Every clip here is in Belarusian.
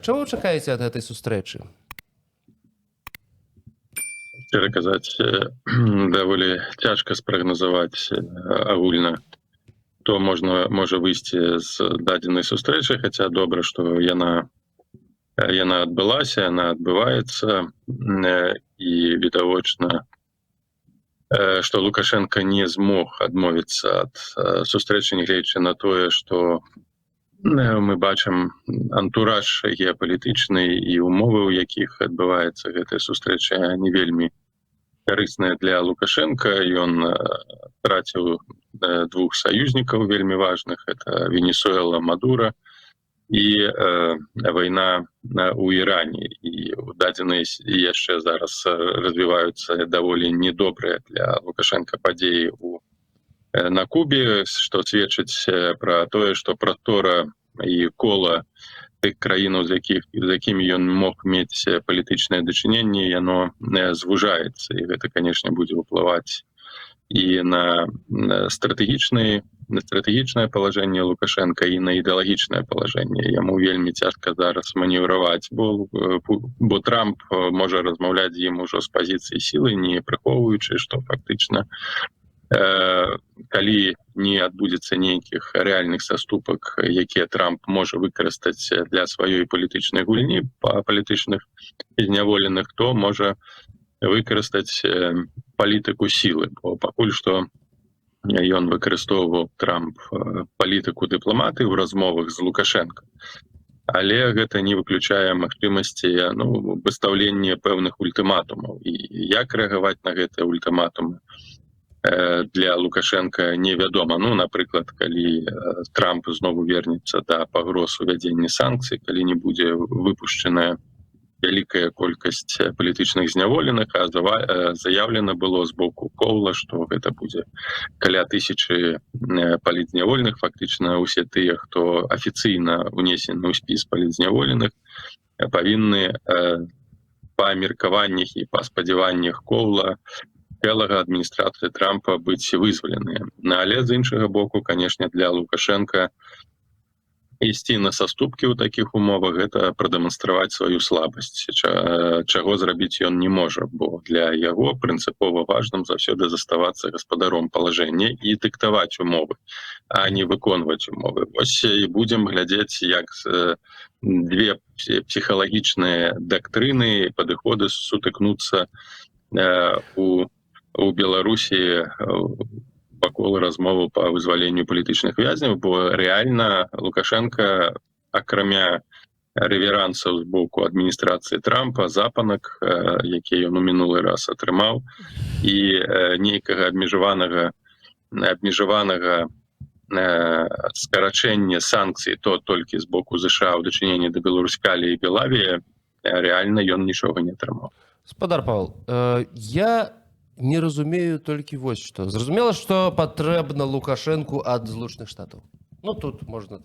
Чаго вы чакаеце ад гэтай сустрэчы? Шчыра казаць, даволі цяжка спрагназаваць агульна, то можа выйсці з дадзенай сустрэчы, хаця добра, што яна адбылася, яна адбываецца, і відавочна, што Лукашенко не змог адмовіцца ад сустрэчы, нягледзячы на тое, што мы бачым антураж геапалітычны і умовы, у якіх адбываецца гэтая сустрэча, не вельмі карысная для Лукашенко. Ён траціў двух саюзнікаў вельмі важных, это Венесуэла, Мадура і вайна ў Іране. І дадзеныя яшчэ зараз развіваюцца даволі недобрыя для Лукашенко падзеі на Кубе, што сведчыць пра тое, што прастора і кола тых краінаў, з якімі ён мог мець палітычнае дачыненне, яно звужаецца. І гэта, канешне, будзе ўплываць і на стратэгічнае палажэнне Лукашенка, і на ідэалагічнае палажэнне. Яму вельмі цяжка зараз манеўраваць, бо Трамп можа размаўляць з ім ужо з пазіцыі сілы, не прыхоўваючы, што фактычна калі не адбудзецца нейкіх рэальных саступак, якія Трамп можа выкарыстаць для сваёй палітычнай гульні па палітычных зняволеных, то можа выкарыстаць палітыку сілы. Бо пакуль што ён выкарыстоўваў, Трамп, палітыку дыпламатыі ў размовах з Лукашенко, але гэта не выключае магчымасці выстаўлення пэўных ультыматумаў. І як рэагаваць на гэтыя ультыматумы для Лукашенко невядома. Напрыклад, калі Трамп знову вернецца да пагроз увядзення санкцый, калі не будзе выпушчаная вялікая колькасць палітычных зняволеных, а заяўлена было з боку Коула, што гэта будзе каля 1000 палітзняволеных. Фактычна ўсе тыя, хто афіцыйна унесены ў спіс палітзняволеных, павінны па меркаваннях і па спадзяваннях Коула, Келага, адміністрацыі Трампа быць вызваленыя. Але з іншага боку, канешне, для Лукашенко ісці на саступкі ў такіх умовах, гэта прадэманстраваць сваю слабасць, чаго зрабіць ён не можа, бо для яго прынцыпова важным заўсёды заставацца гаспадаром палажэння і дыктаваць умовы, а не выконваць умовы. Вось і будзем глядзець, як две псіхалагічныя дактрыны і падыходы сутыкнуцца у Беларусі вакол размовы па вызваленню палітычных вязняў, бо рэальна Лукашенко, акрамя рэверансаў з боку адміністрацыі Трампа, запанак, які ён у мінулы раз атрымаў, і нейкага абмежаванага скарачэння санкцый, то толькі з боку ЗША ў дачыненні да Беларускалі і Белавіі, рэальна ён нічога не атрымаў. Спадар Павел, я не разумею толькі вось што. Зразумела, што патрэбна Лукашэнку ад Злучаных Штатаў. Тут можна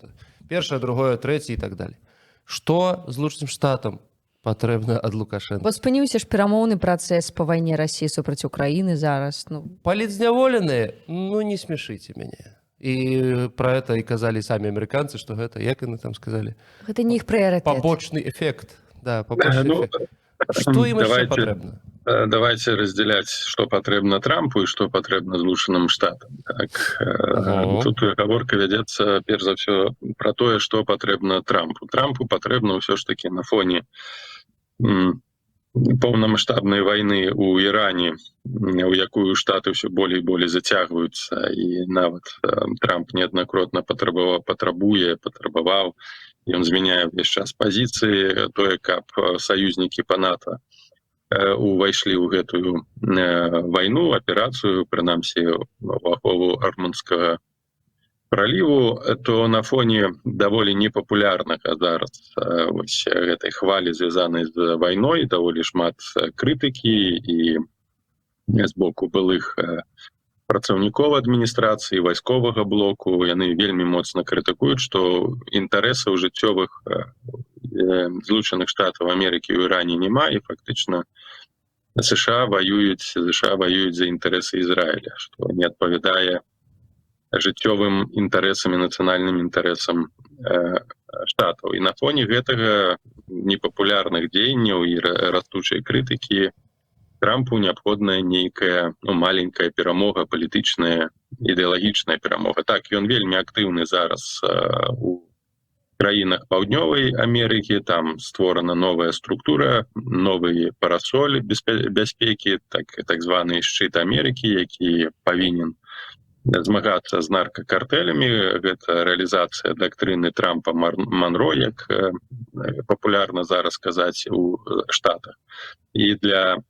першае, другое, трэцяе і так далее. Што Злучаным Штатам патрэбна ад Лукашэнка? Бо спыніўся ж перамоўны працэс па вайне Расіі супраць Украіны зараз. Палітзняволеныя, не смешыце мяне. І пра гэта і казалі самі амерыканцы, што гэта, як яны там сказалі? Гэта не іх прыярытэт. Пабочны эфект. Да, пабочны эфект. Што ім яшчэ патрэбна? Давайте разделять, что потребно Трампу и что потребно Злучаным Штатам. Тут гаворка вядзецца перш за ўсё пра тое, што патрэбна Трампу. Трампу патрэбна ўсё ж таки на фоне поўнамаштабнай вайны ў Іране, у якую Штаты ўсё болей і болей зацягваюцца, і нават Трамп неаднакратна патрабаваў, ён змяняе ўвесь час пазіцыі, тое, каб саюзнікі па НАТО увайшлі ў гэтую вайну, аперацыю, прынамсі ў ахову Армунскага праліву, то на фоне даволі непапулярнага зараз вось гэтай хвалі, звязанай з вайной, даволі шмат крытыкі і з боку былых працаўнікоў адміністрацыі, вайсковага блоку. Яны вельмі моцна крытыкуюць, што інтарэсаў жыццёвых Злучаных Штатаў Амерыкі ў Іране няма, і фактычна США воююць за інтарэсы Ізраіля, што не адпавядае жыццёвым інтарэсам і нацыянальным інтарэсам штатаў. І на фоне гэтага непапулярных дзеянняў і растучай крытыкі Трампу неабходная нейкая маленькая перамога, палітычная, ідэалагічная перамога. Так, ён вельмі актыўны зараз у краінах Паўднёвай Амерыкі, там створана новая структура, новы парасоль бяспекі, так званы шчыт Амерыкі, які павінен змагацца з наркакартэлямі. Гэта рэалізацыя дактрыны Трампа Монро, як папулярна зараз казаць у Штатах. І для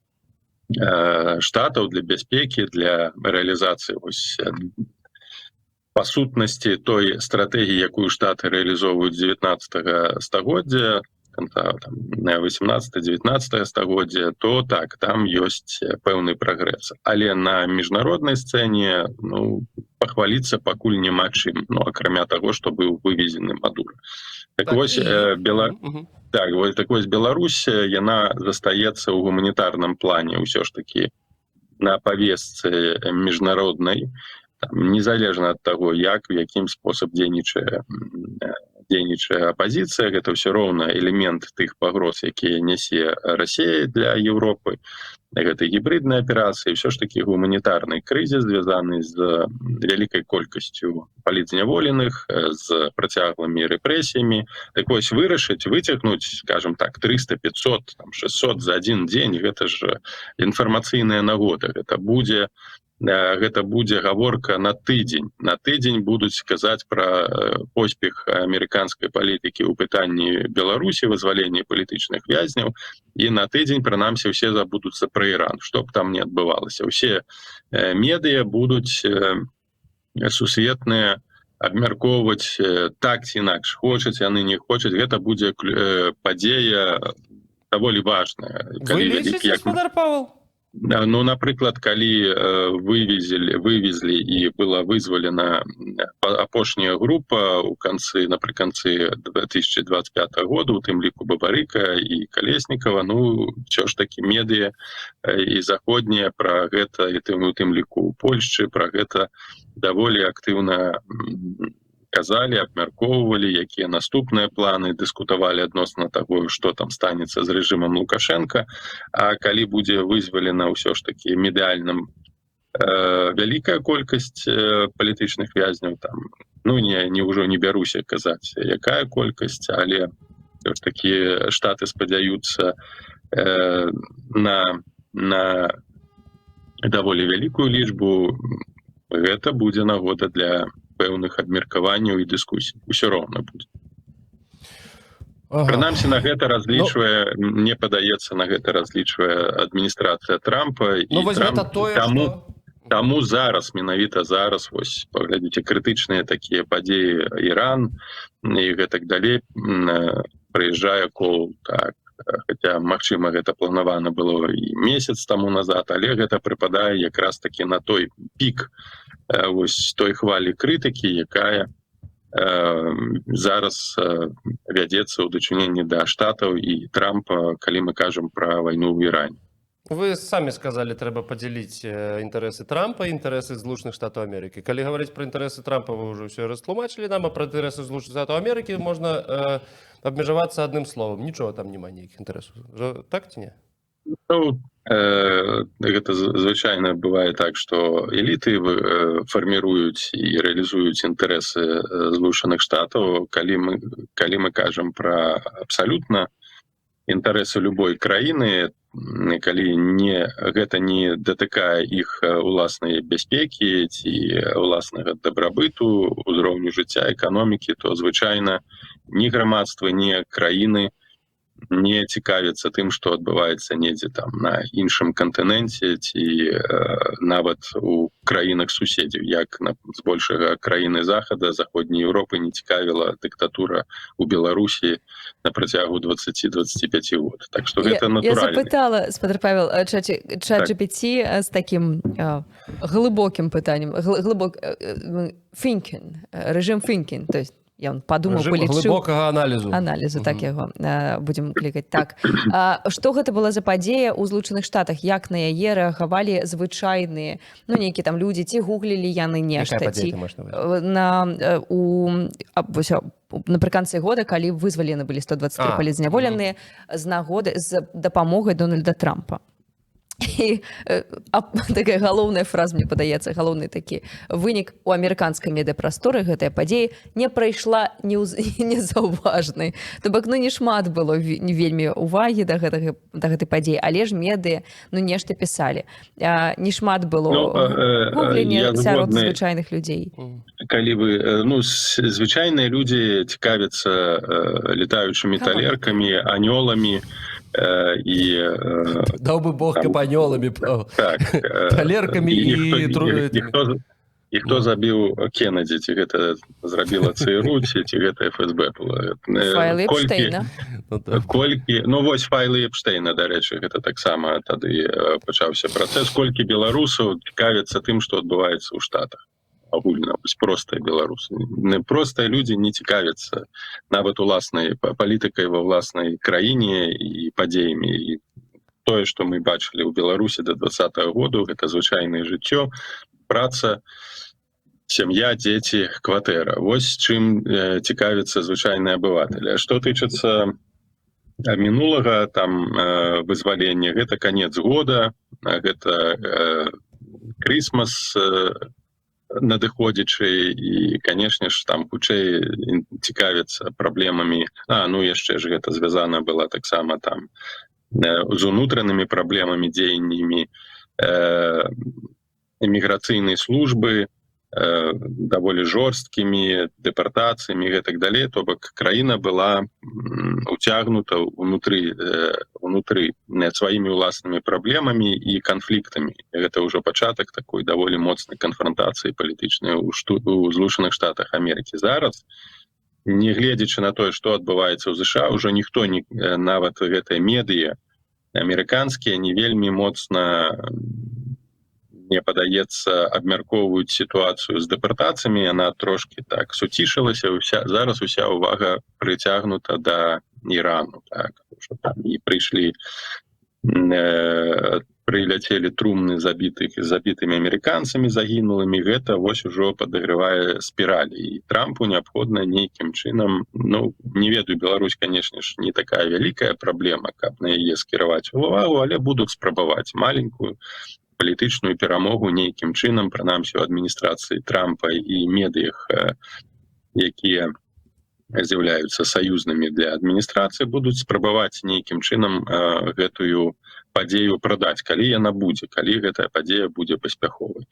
штатаў, для бяспекі, для рэалізацыі па сутнасці той стратэгіі, якую штаты рэалізоўваюць 19 стагоддзя, 18-19 стагоддзя, то так, там ёсць пэўны прагрэс. Але на міжнароднай сцэне пахваліцца пакуль няма чым, акрамя таго, што быў вывезены Мадура. Так вось, Беларусь, яна застаецца ў гуманітарным плане ўсё ж такі на павестцы міжнароднай, незалежна ад таго, як, у якім спосаб дзейнічае апазіцыя, гэта ўсё роўна элемент тых пагроз, якія нясе Расія для Еўропы. Гэта гібридная аперацыя, ўсё ж такі гуманітарны крызіс, звязаны з вялікай колькасцю палітзняволеных, з працяглымі рэпрэсіямі. Так вось, вырашыць, выцягнуць, скажем так, 300, 500, 600 за один дзень, гэта ж інфармацыйная нагода. Гэта будзе гаворка на тыдзень. На тыдзень будуць казаць пра поспех амерыканскай палітыкі ў пытанні Беларусі, вызваленні палітычных вязняў, і на тыдзень, прынамсі, усе забудуцца пра Іран, што б там не адбывалася. Усе медыа будуць сусветныя абмяркоўваць так ці інакш, хочуць яны, не хочуць. Гэта будзе падзея даволі важная. Вы лічыце, гаспадар Павел? Напрыклад, калі вывезлі і была вызвалена апошняя група напрыканцы 2025 года, у тым ліку Бабарыка і Калеснікава, ўсё ж такі медыа і заходнія пра гэта, і у тым ліку ў Польшчы пра гэта даволі актыўна казалі, абмяркоўвалі, якія наступныя планы, дыскутавалі адносна таго, што там станецца з рэжымам Лукашенка. А калі будзе вызвалена ўсё ж такі медыальным вялікая колькасць палітычных вязняў, там, ўжо не бяруся казаць, якая колькасць, але ўсё ж такі штаты спадзяюцца на даволі вялікую лічбу, гэта будзе нагода для пэўных абмеркаванняў і дыскусій. Усё роўна будзе. Прынамсі, на гэта разлічвае, мне падаецца, на гэта разлічвае адміністрацыя Трампа. Таму зараз, менавіта зараз, паглядзіце, крытычныя такія падзеі, Іран і гэтак далей, прыязджае Коул, так. Хаця, магчыма, гэта планавана было і месяц таму назад, але гэта прыпадае якраз такі на той пік той хвалі крытыкі, якая зараз вядзецца ў дачыненні да штатаў і Трампа, калі мы кажам пра вайну ў Іране. Вы самі сказалі, трэба падзяліць інтарэсы Трампа і інтарэсы Злучаных Штатаў Амерыкі. Калі гаварыць пра інтарэсы Трампа, вы ўжо ўсё растлумачылі нам, а пра інтарэсы Злучаных Штатаў Амерыкі можна абмежавацца адным словам. Нічога там няма нейкіх інтарэсаў. Так ці не? Гэта звычайна бывае так, што эліты фарміруюць і рэалізуюць інтарэсы Злучаных Штатаў. Калі мы кажам пра абсалютна інтарэсы любой краіны, калі гэта не датыкае іх уласнай бяспекі ці уласнага дабрабыту, узроўню жыцця, эканомікі, то звычайна ні грамадства, ні краіны не цікавіцца тым, што адбываецца недзе там на іншым кантыненце ці нават у краінах суседзяў, як збольшага краіны Захада, Заходняй Еўропы не цікавіла дыктатура ў Беларусі на працягу 20-25 год. Так што гэта натуральна. Я запытала, спадар Павел, ChatGPT з такім глыбокім пытаннем, thinking, рэжым thinking, то есть ён падумаў, Рэжым палічыў глыбокага аналізу. так яго будзем клікаць. Так, што гэта была за падзея ў Злучаных Штатах, як на яе рэагавалі звычайныя, ну, нейкія там людзі, ці гуглілі яны нешта, Якая падзея ці ты маеш на ўвазе? напрыканцы года, калі вызвалены былі 123 палізняволеныя з нагоды, з дапамогай Дональда Трампа. І такая галоўная фраза, мне падаецца, галоўны такі вынік у амерыканскай медыапрасторы гэтая падзея не прайшла незаўважнай. То бок, ну, не шмат было вельмі увагі да гэтай падзеі, але ж медыа, ну, нешта пісалі. Не шмат было гуглення сярод звычайных людзей. Калі вы, ну, звычайныя людзі цікавяцца летаючымі талеркамі, анёламі, і даў бы Бог каб анёламі, талеркамі і хто забіў Кеннеді, ці гэта зрабіла ЦРУ, ці гэта ФСБ было. Файлы Эпштейна. Ну, вось файлы Эпштейна, дарэчы, гэта таксама тады пачаўся працэс. Колькі беларусаў цікавяцца тым, што адбываецца ў Штатах. Агульна, простыя беларусы. Простыя людзі не цікавяцца нават уласнай палітыкай ва ўласнай краіне і падзеямі. І тое, што мы бачылі ў Беларусі да 2020 году, гэта звычайнае жыццё, праца, сям'я, дзеці, кватэра. Вось чым цікавяцца звычайныя абыватэлі. А што тычыцца мінулага там вызвалення, гэта канец года, гэта крысмас надыходзячы, і, канешне ж, там хутчэй цікавяцца праблемамі. Ну, яшчэ ж гэта звязана была таксама там з унутранымі праблемамі, дзеяннямі эміграцыйнай службы, даволі жорсткімі дэпартацыямі і гэтак далей. То бок краіна была уцягнута ўнутры сваімі ўласнымі праблемамі і канфліктамі. Гэта ўжо пачатак такой даволі моцнай канфронтацыі палітычнай у Злучаных Штатах Амерыкі. Зараз, не гледзячы на тое, што адбываецца ў ЗША, ўжо ніхто, нават гэтыя медыа амерыканскія, не вельмі моцна, мне падаецца, абмяркоўваюць сітуацыю з дэпартацыямі. Яна трошки так суцішылася. Зараз уся ўвага прыцягнута да Ірану. Так, там і прыляцелі трумны забітымі амерыканцамі загінулымі. Гэта вось ужо падагрывае спіралі. І Трампу неабходна нейкім чынам, ну, не ведаю, Беларусь, канешне ж, не такая вялікая праблема, каб на яе скіраваць увагу, але будуць спрабаваць маленькую палітычную перамогу нейкім чынам, прынамсі у адміністрацыі Трампа і медыях, якія з'яўляюцца саюзнымі для адміністрацыі, будуць спрабаваць нейкім чынам гэтую падзею прадаць, калі яна будзе, калі гэтая падзея будзе паспяховай.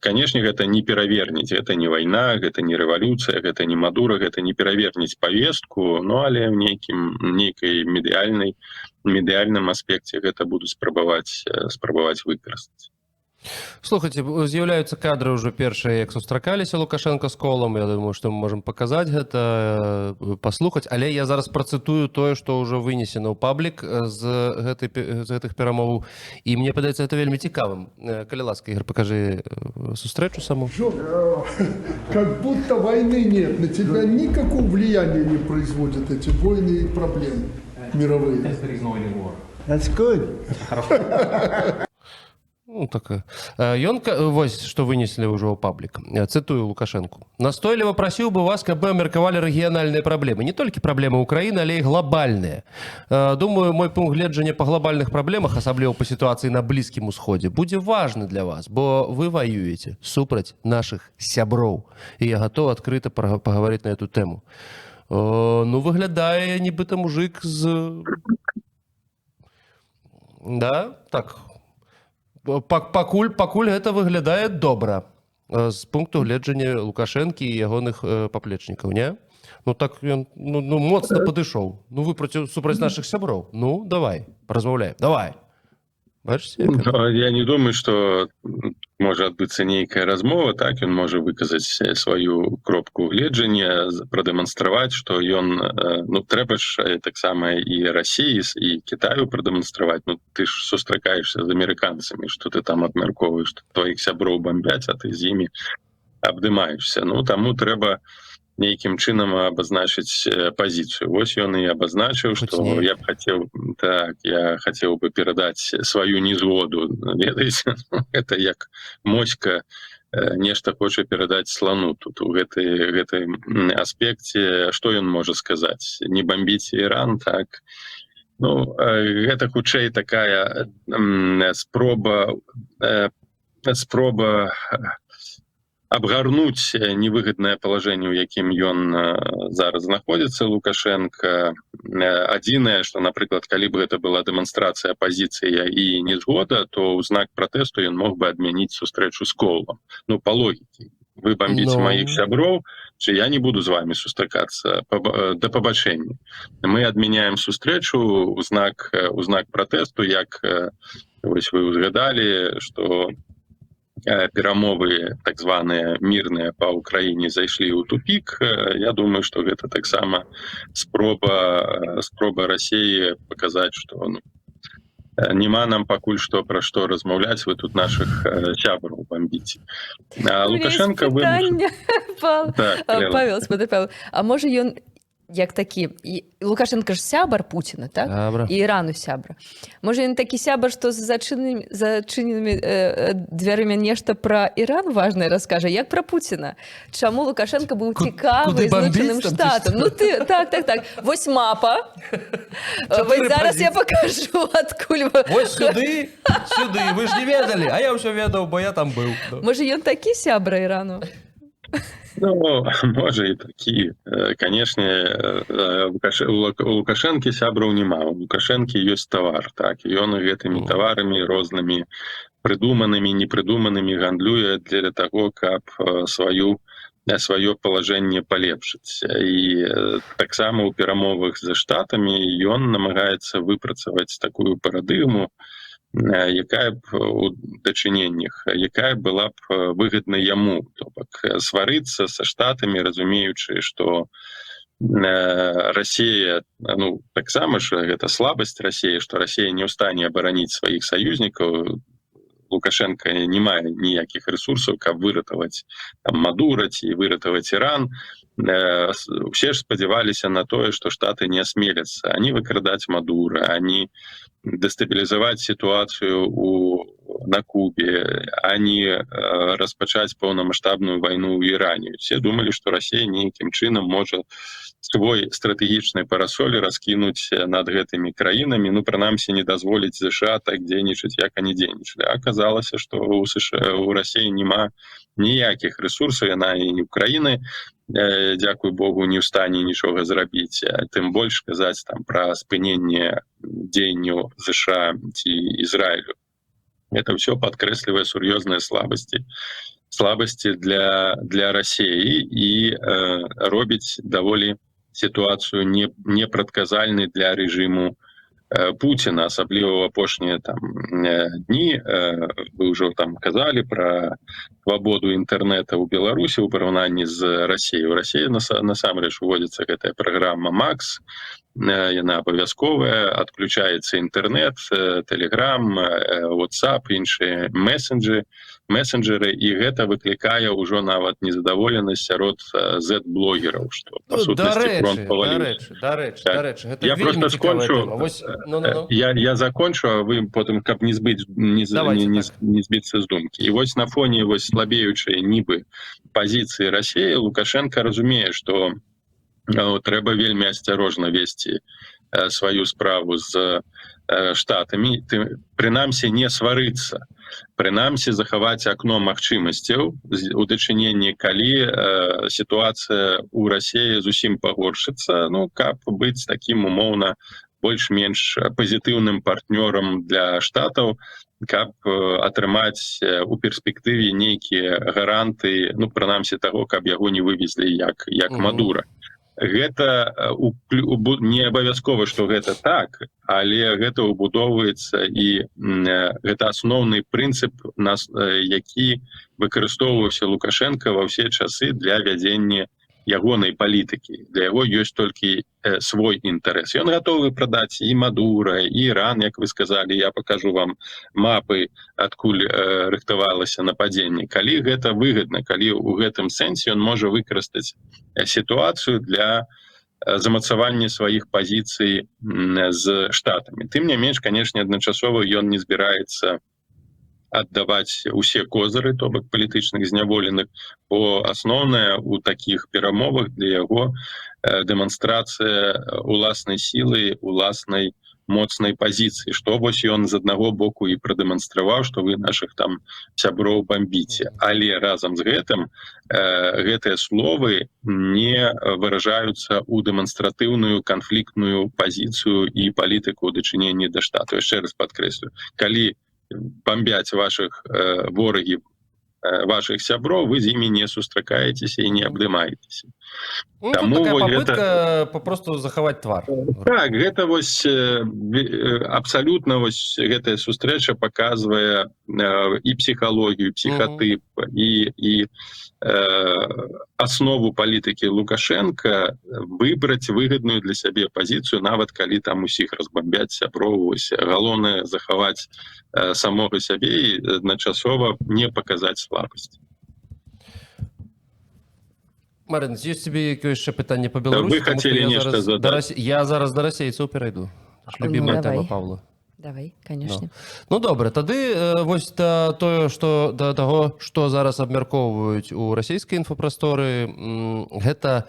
Канешне, гэта не перавернець, гэта не вайна, гэта не рэвалюцыя, гэта не Мадура, гэта не перавернець павестку, ну, але в нейкай медыяльным аспекце гэта будуць спрабаваць выкарыстаць. Слухайте, з'яўляюцца кадры ўжо першыя, як сустракаліся Лукашенко з Колам. Я думаю, што мы можам паказаць гэта, паслухаць, але я зараз працытую тое, што ўжо вынесена ў паблік з гэтых перамоваў, і мне падаецца гэта вельмі цікавым. Калі ласка, Ігор, пакажы сустрэчу саму. Как будто войны нет, на тебя никакого влияния не производят эти войны и проблемы мировые. That's good. Ну, так. Ён, вось, што вынеслі ўжо ў паблік. Цытую Лукашенку. Настойліва прасіў бы вас, каб вы абмеркавалі рэгіянальныя праблемы. Не толькі праблемы ўкраіны, але і глобальныя. Думаю, мой пункт гледжання па глобальных праблемах, асабліва па сітуацыі на Блізкім Усходзе, будзе важны для вас, бо вы ваюеце супраць нашых сяброў. І я гатов адкрыта пагаварыць на эту тэму. Ну, выглядае, нібыта мужик з... Да? Так. Пакуль гэта выглядае добра з пункту гледжання Лукашэнкі і ягоных паплечнікаў, не? Ну так ён моцна падышоў. Ну вы супраць нашых сяброў. Ну давай, размаўляем. Давай. Бачыце? Я не думаю, што можа адбыцца нейкая размова, так ён можа выказаць сваю кропку гледжання, прадэманстраваць, што ён, ну трэба ж таксама і Расіі, і Кітаю прадэманстраваць. Ну ты ж сустракаешся з амерыканцамі, што ты там абмяркоўваеш, што тваіх сяброў бамбяць, а ты з імі абдымаешся. Ну таму трэба нейкім чынам абазначыць пазіцыю. Вось ён і абазначыў, што Гучней. я хацеў бы перадаць сваю незгоду. Ведаеце, гэта як моська нешта хоча перадаць слону тут у гэтай аспекце. Што ён можа сказаць? Не бомбіце Іран, так? Ну, гэта хутчэй такая спроба абгарнуць невыгаднае палажэнне, у якім ён зараз знаходзіцца, Лукашенко. Адзінае, што, напрыклад, калі б гэта была дэманстрацыя апазіцыя і незгода, то ў знак пратэсту ён мог бы адмяніць сустрэчу з Коўлам. Ну, па логіке. Вы бомбіце маіх сяброў, чи я не буду з вами сустракацца, да пабачэння. Мы адмяняем сустрэчу ў знак пратэсту, як вось вы узгадалі, што перамовы так званыя мірныя па Ўкраіне зайшлі ў тупік. Я думаю, што гэта таксама спроба Расіі паказаць, што няма нам пакуль што пра што размаўляць, вы тут нашых сябраў бомбіце. Лукашенко Павел, а можа ён як такі Лукашенко ж сябар Пуціна, так? Сябра. І Ірану сябра. Можа ён такі сябар, што за зачыненымі дзвярымі нешта пра Іран важнае раскажа, як пра Пуціна. Чаму Лукашенко быў цікавы Злучаным Штатам? Ну ты так. Вось мапа. Вось зараз я пакажу, адкуль вы. Вось сюды, вы ж не ведалі, а я ўсё ведаў, бо я там быў. Можа ён такі сябра Ірану? Ну, можа і такі. Канешне, у Лукашэнкі сябраў няма. У Лукашэнкі ёсць тавар, так. Ён гэтымі таварамі рознымі прыдуманымі, непрыдуманымі гандлюе для таго, каб сваё палажэнне палепшыць. І таксама ў перамовах за Штатамі ён намагаецца выпрацаваць такую парадыгму, якая б у дачыненнях, якая была б выгадна яму, то бок сварыцца са Штатамі, разумеючы, што Расія, ну, таксама ж гэта слабасць Расіі, што Расія не ў стане абараніць сваіх саюзнікаў. Лукашенко не мае ніякіх рэсурсаў, каб выратаваць Мадура ці выратаваць Іран. Усе ж спадзяваліся на тое, што Штаты не асмеляцца ані выкрадаць Мадура, ані дестабілізаваць сітуацыю на Кубе, ані распачаць паўнамаштабную вайну ў Іране. Усе думалі, што Расія нейкім чынам можа свой стратэгічны парасоль раскінуць над гэтымі краінамі, ну, прынамсі, не дазволіць ЗША так дзейнічаць, як они дзейнічалі. Аказалася, што у Расіі няма ніякіх рэсурсаў, яна і Украіны, дзякуй Богу, не ў стане нічога зрабіць, тым больш казаць там пра спыненне дзеянняў ЗША ці Ізраілю. Это ўсё падкрэслівае сур'ёзныя слабасці для Расіі і робіць даволі сітуацыю непрадказальнай для рэжыму Пуціна, асабліва ў апошнія дні. Вы ўжо там казалі пра свабоду інтэрнэта ў Беларусі ў параўнанні з Расіяй. У Расіі насамрэч уводзіцца гэтая праграма МАКС, яна абавязковая, адключаецца інтэрнэт, Telegram, WhatsApp, іншыя месенджеры, і гэта выклікае ўжо нават незадаволенасць сярод Z-блогераў, што па сутнасці фронт паваліўся. Дарэчы, гэта я вельмі просто цікавая скончу, тэма. я закончу, а вы потым, каб не збіцца з думкі. І вось на фоне слабеючай нібы пазіцыі Расіі Лукашенко разумее, што трэба вельмі асцярожна весці сваю справу з Штатамі, прынамсі не сварыцца, прынамсі захаваць акно магчымасцяў у дачыненні, калі сітуацыя ў Расіі зусім пагоршыцца, ну, каб быць такім умоўна больш-менш пазітыўным партнёрам для Штатаў, каб атрымаць у перспектыве нейкія гаранты, ну, прынамсі таго, каб яго не вывезлі як Мадура. Гэта не абавязкова, што гэта так, але гэта ўбудоўваецца, і гэта асноўны прынцып, які выкарыстоўваўся Лукашенко ва ўсе часы для вядзення ягонай палітыкі. Для яго ёсць толькі свой інтарэс. Ён гатовы прадаць і Мадура, і Іран, як вы сказалі, я пакажу вам мапы, адкуль рыхтавалася нападзенне. Калі гэта выгадна, калі ў гэтым сэнсе ён можа выкарыстаць сітуацыю для замацавання сваіх пазіцый з штатамі. Тым не менш, канешне, адначасова ён не збіраецца аддаваць усе козыры, то бок палітычных зняволеных, бо асноўнае ў такіх перамовах для яго дэманстрацыя уласнай сілы, уласнай моцнай пазіцыі, што вось ён з аднаго боку і прадэманстраваў, што вы нашых там сяброў бамбіце. Але разам з гэтым гэтыя словы не выражаюцца ў дэманстратыўную канфліктную пазіцыю і палітыку ў дачыненні да штату. Яшчэ раз падкрэслю, калі бомбять ваших вораги, ваших сябров, вы з імі не сустракаецеся і не абдымаецеся. Ну, тут такая попытка попросту захаваць твар. Так, гэта вось абсалютна вось гэтая сустрэча паказвае і псіхалогію, псіхатып, і аснову палітыкі Лукашенка выбраць выгадную для сябе пазіцыю, нават калі там усіх разбамбяць сяброў. Галоўнае захаваць самога сябе і адначасова не паказаць слабасць. Марин, есть тебе яшчэ пытанне по Беларусі? Вы хотели нешта задаць? Я зараз да расейцаў перайду. Любімая тэма Павла. Давай, конечно. Ну добра, тады вось тое, што да таго, што зараз абмяркоўваюць у расійскай інфапрасторы, гэта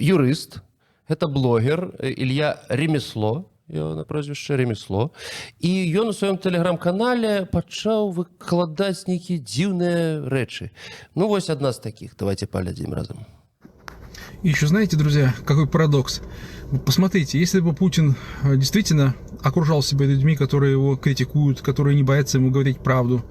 юрыст, гэта блогер Ілья Ремесло, на прозвішча Ремесло, і ён у сваём тэлеграм-канале пачаў выкладаць нейкія дзіўныя рэчы. Ну вось адна з такіх, давайте паглядзім разам. И еще знаете, друзья, какой парадокс? Посмотрите, если бы Путин действительно окружал себя людьми, которые его критикуют, которые не боятся ему говорить правду,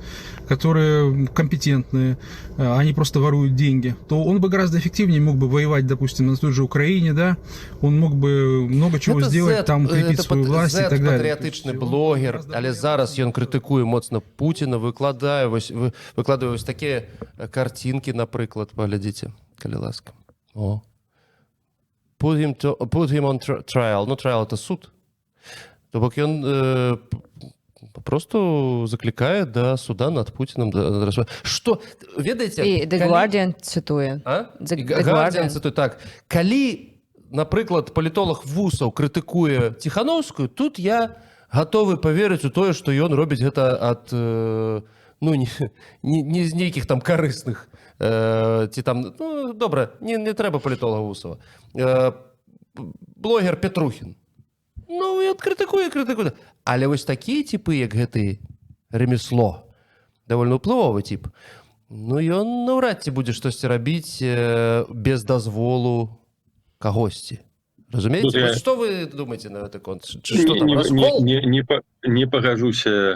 которые компетентные, они просто воруют деньги, то он бы гораздо эффективнее мог бы воевать, допустим, на той же Украине, да? Он мог бы много чего сделать, там укрепить свою власть и так далее. Патріотычны блогер, але зараз ён крытыкуе моцна Пуціна, выкладае вось такія картинкі, напрыклад, паглядзіце, калі ласка. О. Put him on trial. Ну, trial – это суд. То бок ён просто закликае да суда над Путиным. Что, ведаеце... І The Guardian цитуе. The Guardian цитуе, так. Калі, напрыклад, палітолог Вусаў крытыкуе Ціхановскую, тут я гатовы поверыць у тое, што ён робіць гэта ад, ну, не з нейкіх там карысных ці там, ну, добра, не трэба палітолога Вусава. Блогер Петрухін. Ну, і крытыкуе. Але вось такія типы, як гэты Ремесло, давольна ўплывовы тип, ну, ён наўрад ці будзе штосьці рабіць без дазволу кагосьці. Разумееце? Вот что вы думаете на этот конт? Что там, раскол? Не пагажуся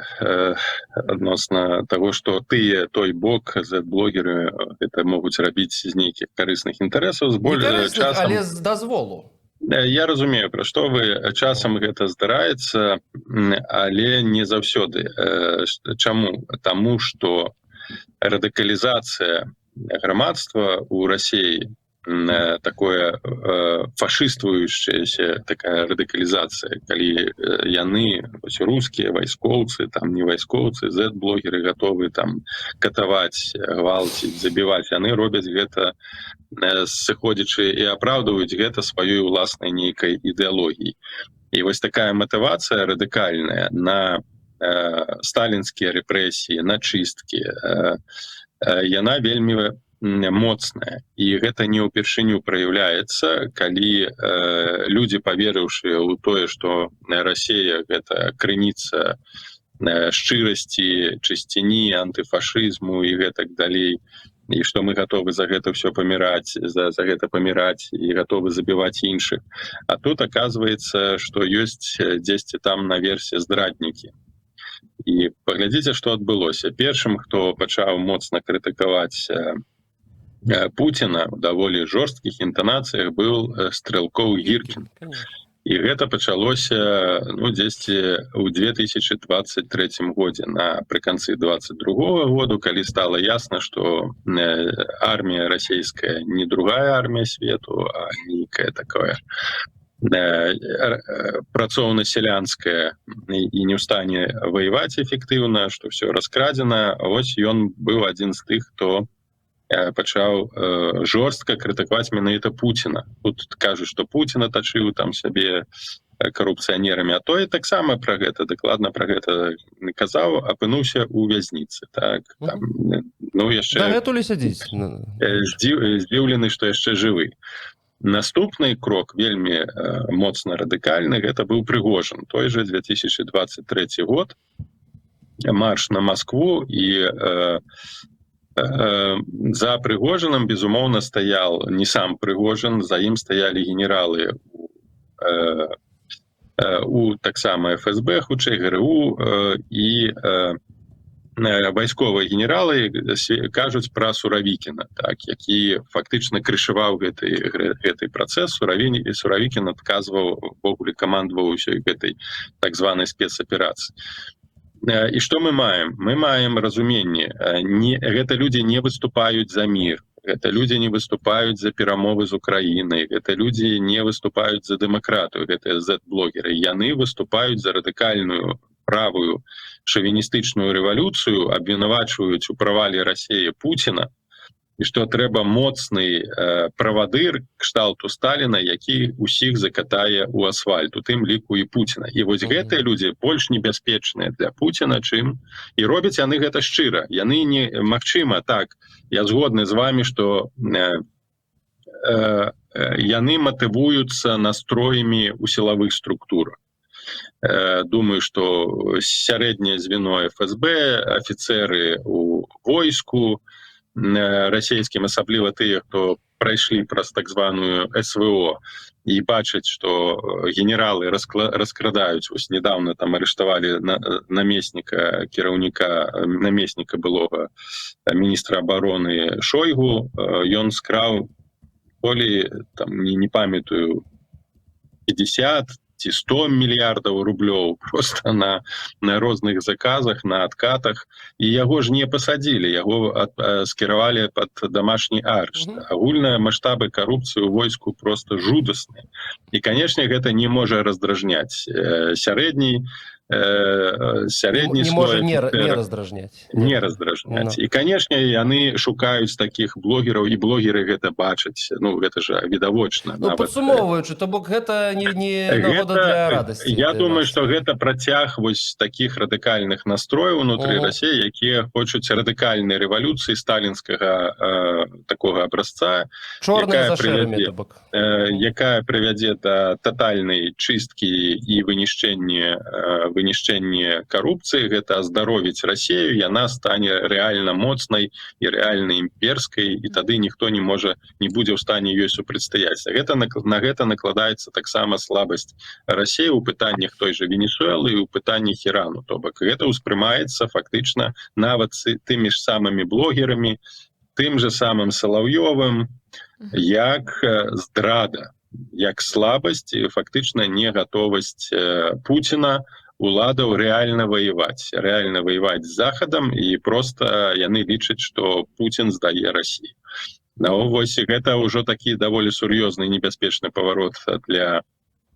адносна того, што той бок, Z-блогеры, это могуць рабіць з нейкіх карысных інтарэсаў, з больш часам... Але з дазволу. Я разумею, пра што вы, часам гэта здараецца, але не заўсёды. Чаму? Таму, што радыкалізацыя грамадства ў Расіі, такое фашыствуючаяся такая радыкалізацыя, калі яны, рускія вайскоўцы, там не вайскоўцы, Z-блогеры гатовы там катаваць, гвалціць, забіваць, яны робяць гэта сыходзячы і апраўдваюць гэта сваёй уласнай нейкай ідэалогіяй. І вось такая матывацыя радыкальная на сталінскія рэпрэсіі, на чысткі, яна вельмі моцная, і гэта не ўпершыню праяўляецца, калі людзі, паверыўшы ў тое, што Расія гэта крыніца шчырасці, чысціні, антыфашызму і гэтак далей, і што мы гатовы за гэта ўсё паміраць, за гэта паміраць і гатовы забіваць іншых. А тут аказваецца, што ёсць дзесьці там наверсе здраднікі. І паглядзіце, што адбылося. Першым, хто пачаў моцна крытыкаваць Путіна ў даволі жорсткіх інтанацыях, быў Стрэлкоў Гіркін. І гэта пачалося дзесьці ў 2023 годзе напрыканцы 22 году, калі стала ясна, што армія расійская не другая армія свету, а нейкая такое працоўна-сялянская і не ў стане ваяваць эфектыўна, што все раскрадзена. Вось ён быў адзін з тых, хто пачаў жорстка крытыкаваць менавіта Пуціна. Тут кажуць, што Пуціна тачыў там сябе карупцыянерамі, а той таксама пра гэта, дакладна пра гэта казаў, апынуўся ў вязніцы. Так, там, яшчэ Дагэтуль сядзіць. здзіўлены, што яшчэ жывы. Наступны крок, вельмі моцна радыкальны, гэта быў Прыгожин. Той же 2023 год, марш на Москву, і за Прыгожиным, безумоўна, стаял не сам Прыгожин, за ім стаялі генералы у таксама ФСБ, хутчэй ГРУ, і вайсковыя генералы кажуць пра Суравікіна, так, які фактычна крышаваў гэты працэс. Суравікін адказваў, ввогуле камандаваў усёй гэтай так званай спецаперацыі. І што мы маем? Мы маем разуменне. Гэта людзі не выступаюць за мір, гэта людзі не выступаюць за перамовы з Украінай, гэта людзі не выступаюць за дэмакратыю, гэтыя Z-блогеры. Яны выступаюць за радыкальную правую шавіністычную рэвалюцыю, абвінавачваюць у правале Расіі Пуціна, і што трэба моцны правадыр кшталту Сталіна, які усіх закатае ў асфальт, у тым ліку і Пуціна. І вось гэтыя людзі больш небяспечныя для Пуціна, чым... І робяць яны гэта шчыра. Яны не... Магчыма, так, я згодны з вами, што яны матывуюцца настроямі ў сілавых структурах. Думаю, што сярэдняе звено ФСБ, афіцеры у войску расійскім, асабліва тыя, хто прайшлі праз так званую СВО і бачаць, што генералы раскрадаюць. Вось недавно там арыштавалі намесніка былога міністра абароны Шойгу. Ён скраў, не памятаю, 50 ці 100 мільярдаў рублёў просто на розных заказах, на адкатах, і яго ж не пасадзілі, яго скіравалі пад дамашні арышт. Агульныя маштабы карупцыі ў войску просто жудасныя. І, канешне, гэта не можа раздражняць сярэдні не можа не раздражняць. Не раздражняць. І, канешне, яны шукаюць такіх блогераў, і блогеры гэта бачаць. Гэта ж відавочна. Падсумоўваючы, то бок гэта не нагода для радасці. Я думаю, што гэта працяг вось такіх радыкальных настрояў унутры Расіі, якія хочуць радыкальнай рэвалюцыі сталінскага такога абразца, чорная за шэрамі, то бок, якая прывядзе да татальнай чысткі і вынішчэнне карупцыі. Гэта аздаровіць Расію, яна стане рэальна моцнай і рэальна імперскай, і тады ніхто не будзе ў стане ёй супрацьстаяць. На гэта накладаецца таксама слабасць Расіі ў пытаннях той же Венесуэлы і ў пытаннях Ірану. То бок гэта ўспрымаецца фактычна нават тымі ж самымі блогерамі, тым же самым Салаўёвым, як здрада, як слабасць і фактычна негатовасць Пуціна уладаў рэальна ваяваць з Захадам, і просто яны лічаць, што Пуцін здае Расію. Вось гэта ўжо такі даволі сур'ёзны і небяспечны паварот для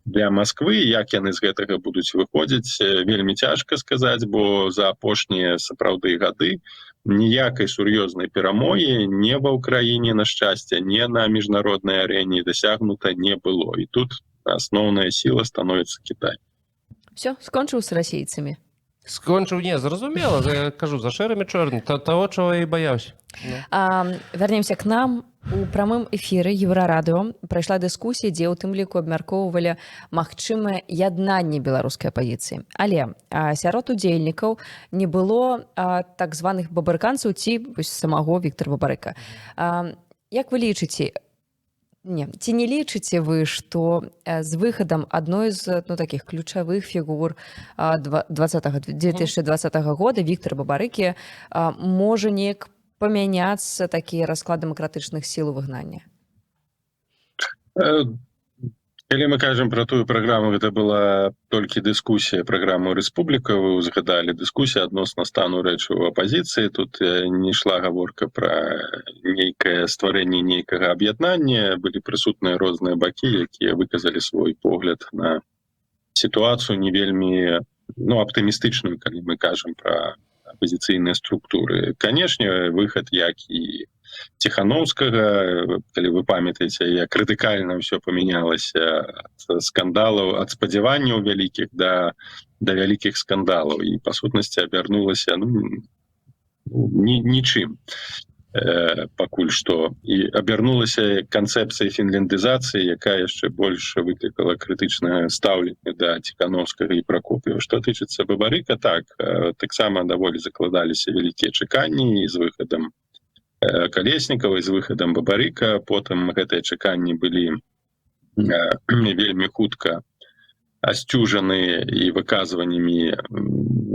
Масквы. Як яны з гэтага будуць выходзіць, вельмі цяжка сказаць, бо за апошнія сапраўды гады ніякай сур'ёзнай перамогі не ва ўкраіне, на шчасце, не на міжнароднай арэне дасягнута не было. І тут асноўная сіла становіцца Кітай. Все, скончыў з расейцамі. Скончыў, не, зразумела, я кажу, за шэрамі чорны, таго, чаго я і баяўся. Вярнемся к нам. У прамым эфіры Еўрарадыо прайшла дыскусія, дзе ў тым ліку абмяркоўвалі магчымае яднанне беларускай апазіцыі. Але сярод удзельнікаў не было так званых бабарыканцаў ці самого Віктора Бабарыка. Як вы лічыце, ці не лічыце вы, што з выхадам адной з такіх ключавых фігур 2020 года Віктора Бабарыкі можа неяк памяняцца такі расклад дэмакратычных сіл у выгнання? Калі мы кажам пра тую праграму, гэта была толькі дыскусія праграму Рэспубліка, вы узгадалі дыскусія адносна стану рэчы ў апазіцыі. Тут не ішла гаворка пра нейкае стварэнне нейкага аб'яднання, былі прысутныя розныя бакі, якія выказалі свой погляд на сітуацыю не вельмі аптымістычную, калі мы кажам пра апазіцыйныя структуры. Канешне, выхад як і Ціхановскага, калі вы памятаеце, як радыкальна ўсё памянялася ад скандалаў, ад спадзяванняў вялікіх да вялікіх скандалаў, і па сутнасці абярнулася нічым пакуль што. І абярнулася канцэпцыяй фінляндызацыі, якая яшчэ больш выклікала крытычнае стаўленне да Ціхановскага і Пракоп'ева. Што тычыцца Бабарыка, так, таксама даволі закладаліся вялікія чаканні з выхадам Калеснікава, з выхадам Бабарыка. Потым гэтыя чаканні былі вельмі хутка асцюжаны і выказваннямі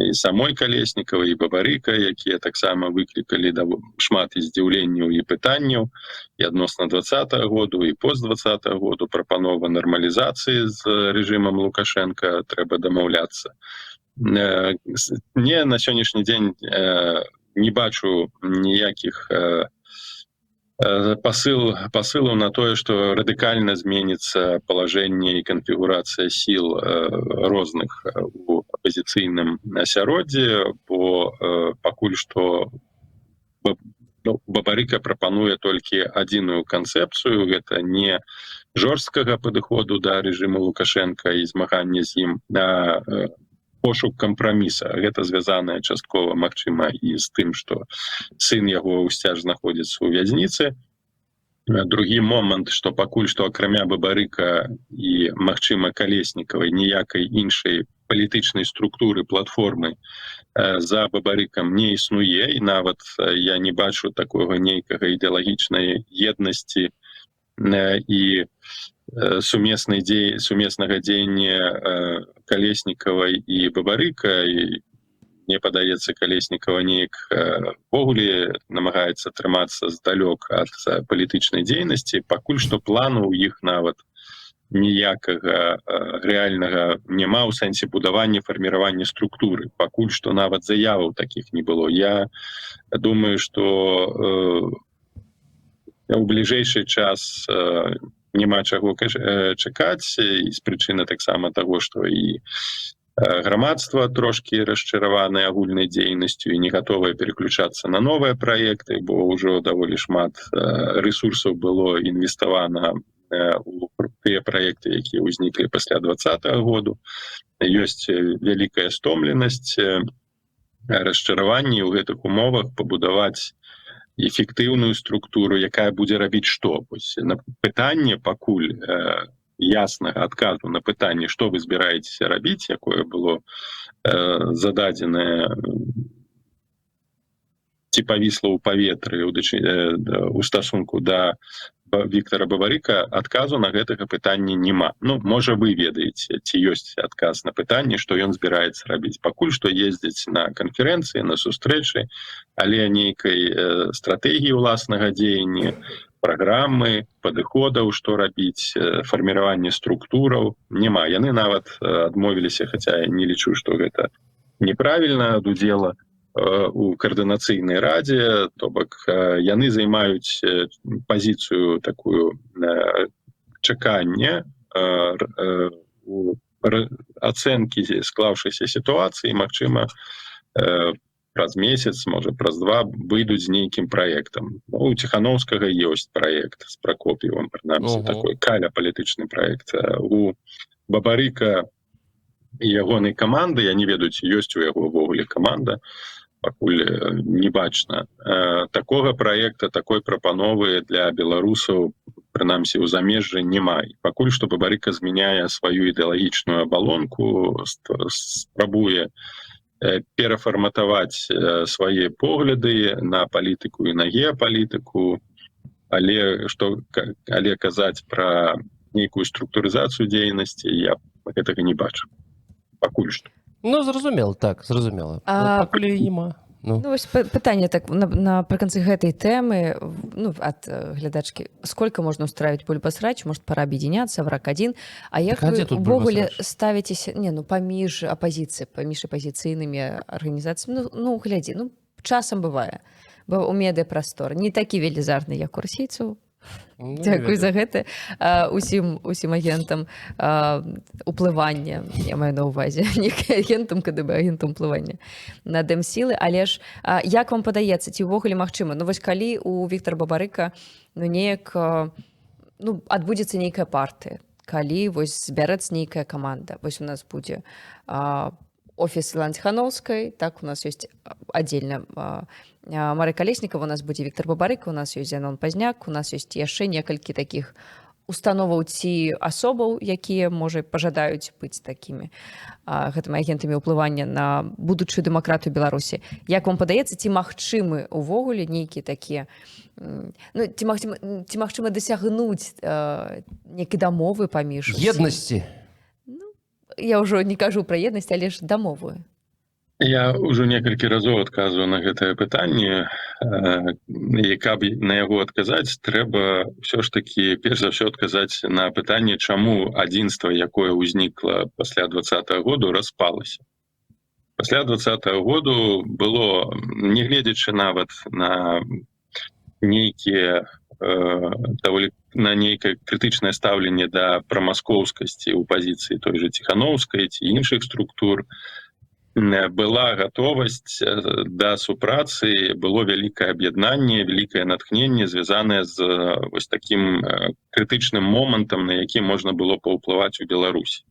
і самой Калеснікавай, і Бабарыка, якія таксама выклікалі шмат і здзіўленняў і пытанняў і адносна 20-го году, і пост 20-го году. Прапанова нармалізацыі з рэжымам Лукашенка, трэба дамаўляцца. Не, на сённяшні дзень не бачу ніякіх пасылаў на тое, што радыкальна зменіцца палажэнне і канфігурацыя сіл розных у апазіцыйным асяроддзі, бо пакуль што Бабарыка прапануе толькі адзіную канцэпцыю. Гэта не жорсткага падыходу да рэжыму Лукашенка і змагання з ім, а пошук кампраміса. Гэта звязанае часткова, магчыма, і з тым, што сын яго ўсцяж знаходзіцца ў вязніцы. Другі момант, што пакуль што акрамя Бабарыка і, магчыма, Калеснікавай, ніякай іншай палітычнай структуры, платформы за Бабарыкам не існуе, і нават я не бачу такога нейкага ідэалагічнай еднасці і сумеснага дзеяння Калеснікавай і Бабарыка. І мне падаецца, Калеснікава неяк ввогуле намагаецца трымацца здалёк ад палітычнай дзейнасці. Пакуль што плану ў іх нават ніякага рэальнага няма ў сэнсе будавання, фарміравання структуры. Пакуль што нават заяваў такіх не было. Я думаю, што ў бліжэйшы час няма чаго чакаць, і з прычыны таксама таго, што і грамадства трошкі расчараванае агульнай дзейнасцю і не гатовае переключацца на новыя праекты, бо ўжо даволі шмат рэсурсаў было інвеставана у тыя праекты, якія ўзніклі пасля 20-го году. Ёсць вялікая стомленасць, расчараванне ў гэтых умовах пабудаваць эфектыўную структуру, якая будзе рабіць што? На пытанне пакуль яснага адказу на пытанне, што вы збіраецеся рабіць, якое было зададзенае ці павісла ў паветры у стасунку да Віктора Бабарыка, адказу на гэтага пытання няма. Можа, вы ведаеце, ці ёсць адказ на пытанне, што ён збіраецца рабіць. Пакуль што ездзіць на канферэнцыі, на сустрэчы, але нейкай стратэгіі ўласнага дзеяння, праграмы, падыходаў, што рабіць, фарміраванне структураў няма. Яны нават адмовіліся, хаця я не лічу, што гэта неправільна, ад удзела у каардынацыйнай радзе, то бок яны займаюць пазіцыю такую чакання, ацэнкі склаўшайся сітуацыі, магчыма, праз месяц, можа, праз два выйдуць з нейкім праектам. У Ціхановскага ёсць праект з Пракоп'евым, прынамсі, такой каля-палітычны праект. У Бабарыка і ягонай каманды, я не ведаю, ці ёсць у яго ўвогуле каманда, пакуль не бачна. Такога праекта, такой прапановы для беларусаў, прынамсі, ў замежжы няма. Пакуль што Бабарыка змяняе сваю ідэалагічную абалонку, спрабуе перафарматаваць свае погляды на палітыку і на геапалітыку, але казаць пра нейкую структурызацыю дзейнасці я гэтага не бачу. Пакуль што. Зразумела, так, зразумела. Пакуль і няма. Ну. Ну, вось пытанне так напрыканцы гэтай тэмы, ну, ад глядачкі, сколько можна устраивать бульбасрач, может, пора объединяться, враг один, а як Так, а вы дзе тут увогуле бульбасрач? ставіцеся, не, ну, паміж апазіцыяй, паміж апазіцыйнымі арганізацыямі, ну, глядзі, ну, часам бывае, бо у медыапрастор не такі велізарны, як у расійцаў. Ну, не Дзякуй за ведаю. гэта усім агентам уплывання, я маю на ўвазе, не агентам КДБ, агентам уплывання на дэмсілы. Але ж як вам падаецца, ці ўвогуле магчыма? Ну вось калі у Віктара Бабарыка ну неяк ну, адбудзецца нейкая партыя, калі вось збярэцца нейкая каманда, вось у нас будзе офіс Іллі Ціханаўскай, так, у нас ёсць аддзельна Марыя Калеснікова, у нас будзе Віктар Бабарыка, у нас ёсць Зянон Пазняк, у нас ёсць яшчэ некалькі такіх установаў ці асобаў, якія, можа, пажадаюць быць такімі гэтымі агентамі ўплывання на будучую дэмакратыю Беларусі. Як вам падаецца, ці магчымы ўвогуле нейкія такія, ну, ці магчыма дасягнуць нейкай дамовы паміж Еднасці. Я ўжо не кажу пра еднасць, але ж дамовую. Я ўжо некалькі разоў адказваю на гэтае пытанне, і каб на яго адказаць, трэба ўсё ж такі перш за ўсё адказаць на пытанне, чаму адзінства, якое ўзнікла пасля 20-го году, распалася. Пасля 20-го году было, нягледзячы нават на нейкія на нейкае крытычнае стаўленне да прамаскоўскасці ў пазіцыі той же Ціханаўскай ці іншых структур, была гатовасць да супрацы, было вялікае аб'яднанне, вялікае натхненне, звязанае з вось такім крытычным момантам, на які можна было паўплываць у Беларусі.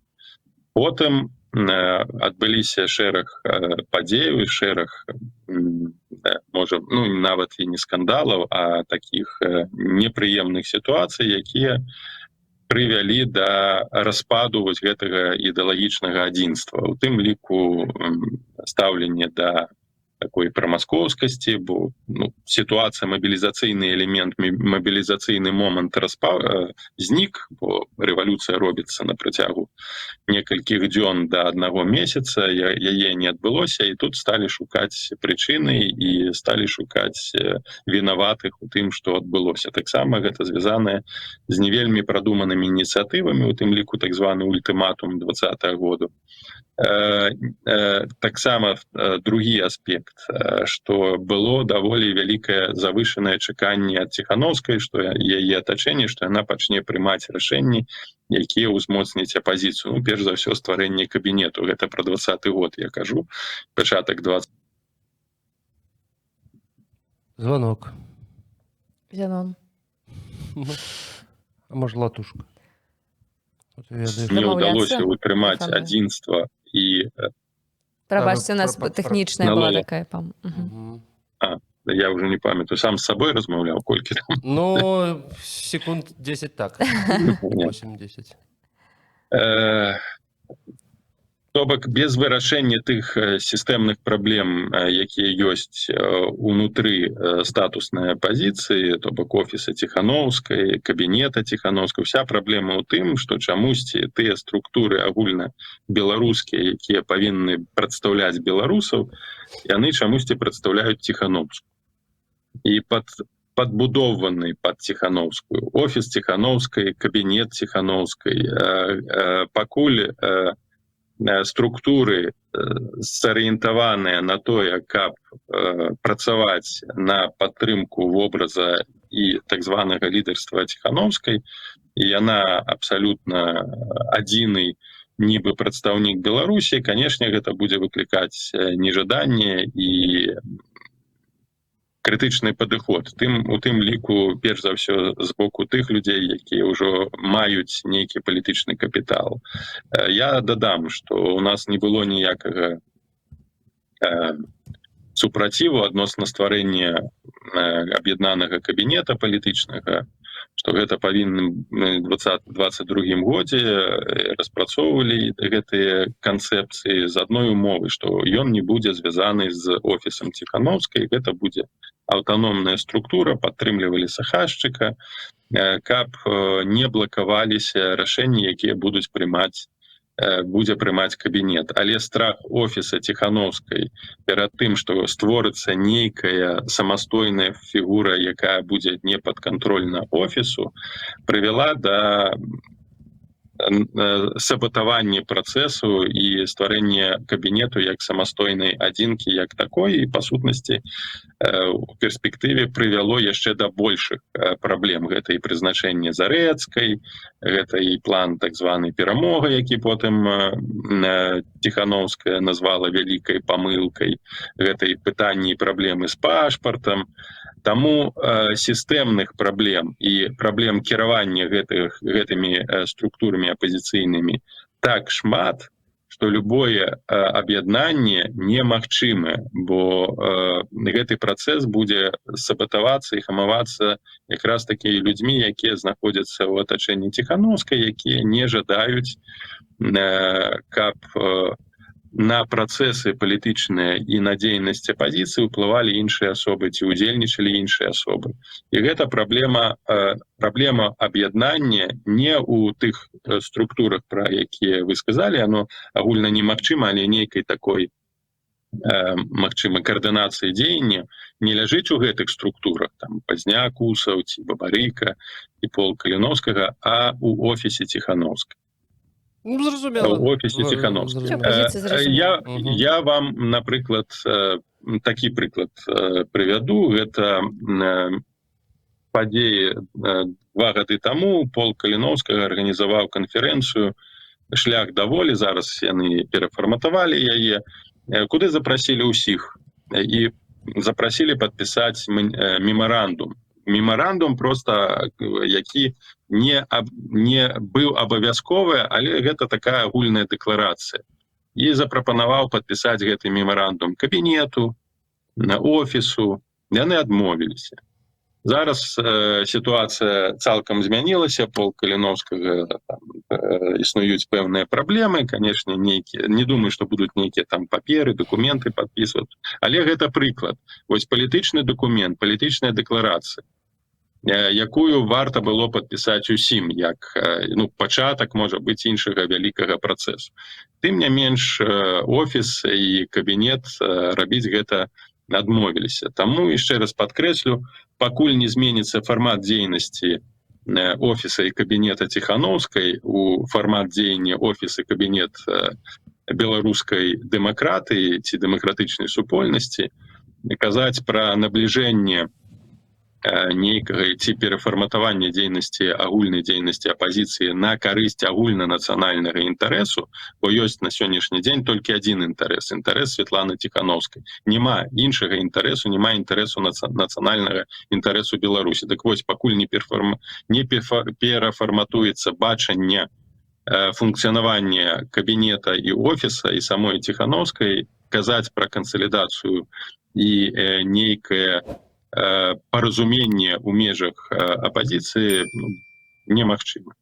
Потым адбыліся шэраг падзеяў, шэраг, можа, ну, нават і не скандалаў, а такіх непрыемных сітуацый, якія прывялі да распаду вось гэтага ідэалагічнага адзінства. У тым ліку стаўленне да такой прамаскоўскасці, бо ну, сітуацыя, мабілізацыйны элемент, мабілізацыйны момант знік, бо рэвалюцыя робіцца на працягу некалькіх дзён да 1 месяца, яе не адбылося, і тут сталі шукаць прычыны і сталі шукаць вінаватых у тым, што адбылося. Таксама гэта звязанае з не вельмі прадуманымі ініцыятывамі, у тым ліку так званы ультыматум 20-го году. Таксама другі аспект, што было даволі вялікае завышанае чаканне ад Ціханаўскай, што яе атачэнне, што яна пачне прымаць рашэнні, якія ўзмоцняць апазіцыю. Ну, перш за ўсё, стварэнне кабінету. Гэта пра 20-й год, я кажу. Пачатак 20. Звонок. Зянон. А можа, латушка. Не ўдалося утрымаць адзінства і... Прабачце, у нас тэхнічная была такая, я уже не памятаю, сам з сабой размаўляў, колькі там? Ну, секунд 10 так. 8-10. То бок, без вырашэння тых сістэмных праблем, якія ёсць унутры статуснай апазіцыі, то бок офіса Ціханаўскай, кабінета Ціханаўскай, вся праблема ў тым, што чамусьці тыя структуры агульна беларускія, якія павінны прадстаўляць беларусаў, яны чамусьці прадстаўляюць Ціханаўскую. І падбудованы пад Ціханаўскую. Офіс Ціханаўскай, кабінет Ціханаўскай, пакуль структуры зарыентаваныя на тое, каб працаваць на падтрымку вобраза і так званага лідарства Ціханаўскай, і яна абсалютна адзіны нібы прадстаўнік Беларусі, канешне, гэта будзе выклікаць нежаданне і крытычны падыход. У тым ліку, перш за ўсё, з боку тых людзей, якія ўжо маюць нейкі палітычны капітал. Я дадам, што у нас не было ніякага супраціву адносна стварэння аб'яднанага кабінета палітычнага, што гэта павінны ў 2022 годзе распрацоўвалі гэтыя канцэпцыі з адной умовы, што ён не будзе звязаны з офісам Ціханаўскай, гэта будзе аўтаномная структура, падтрымлівалі Сахашчыка, каб не блакаваліся рашэнні, якія будуць прымаць будзе прымаць кабінет. Але страх офіса Ціхановскай перад тым, што створыцца нейкая самастойная фігура, якая будзе не падкантрольна офісу, прывяла да саботавання працэсу і стварэння кабінету як самастойнай адзінкі як такой, і па сутнасці у перспектыве прывяло яшчэ да большых праблем. Гэта і прызначэнне Зарэцкай, гэта і план так званы перамога, які потым Ціхановская назвала вялікай памылкай, гэта і пытанні і праблемы з пашпартам. Таму сістэмных праблем і праблем кіравання гэтымі структурамі апазіцыйнымі так шмат, што любое аб'яднанне немагчымае, бо гэты працэс будзе сабатавацца і хамавацца якраз такія людзьмі, якія знаходзяцца ў атачэнні Ціхановскай, якія не жадаюць, каб на працэсы палітычныя і на дзейнасць апазіцыі ўплывалі іншыя асобы ці ўдзельнічалі іншыя асобы. І гэта праблема аб'яднання не ў тых структурах, пра якія вы сказалі, оно агульна немагчыма, але нейкай такой магчыма каардынацыі дзеяння не ляжыць у гэтых структурах, там Пазняк, Усаў ці Бабарыка і Пол Каліновскага, а ў офісе Ціхановскай. Ну, зразумела. У офісе Ціхановскай. Я вам, напрыклад, такі прыклад прывяду. Гэта падзеі 2 гады таму Пол Каліновскага арганізаваў канферэнцыю «Шлях да волі», зараз яны перафарматавалі яе, куды запрасілі ўсіх і запрасілі падпісаць мемарандум. Мемарандум просто, які не быў абавязковы, але гэта такая агульная дэкларацыя. І запрапанаваў падпісаць гэты мемарандум кабінету, офісу, яны адмовіліся. Зараз сітуацыя цалкам змянілася, Пол Каліновскага існуюць пэўныя праблемы, канешне, не думаю, што будуць нейкія там паперы, дакументы падпісваць, але гэта прыклад. Вось палітычны дакумент, палітычная дэкларацыя, якую варта было падпісаць усім, як пачатак, можа быць, іншага вялікага працэсу. Тым не менш, офіс і кабінет рабіць гэта адмовіліся. Таму яшчэ раз падкрэслю, пакуль не зменіцца фармат дзейнасці офіса і кабінета Ціхановскай у фармат дзеяння офіс і кабінет беларускай дэмакратыі ці дэмакратычнай супольнасці, казаць пра набліжэнне нейкага ці перафарматавання дзейнасці, агульнай дзейнасці апазіцыі на карысць агульнанацыянальнага інтарэсу, бо ёсць на сённяшні дзень толькі адзін інтарэс Святланы Ціхановскай. Няма іншага інтарэсу, няма інтарэсу нацыянальнага інтарэсу Беларусі. Так вось, пакуль не перафарматуецца бачанне функцыянавання кабінета і офіса і самой Ціхановскай, казаць пра кансалідацыю і нейкае паразуменне ў межах апазіцыі немагчыма.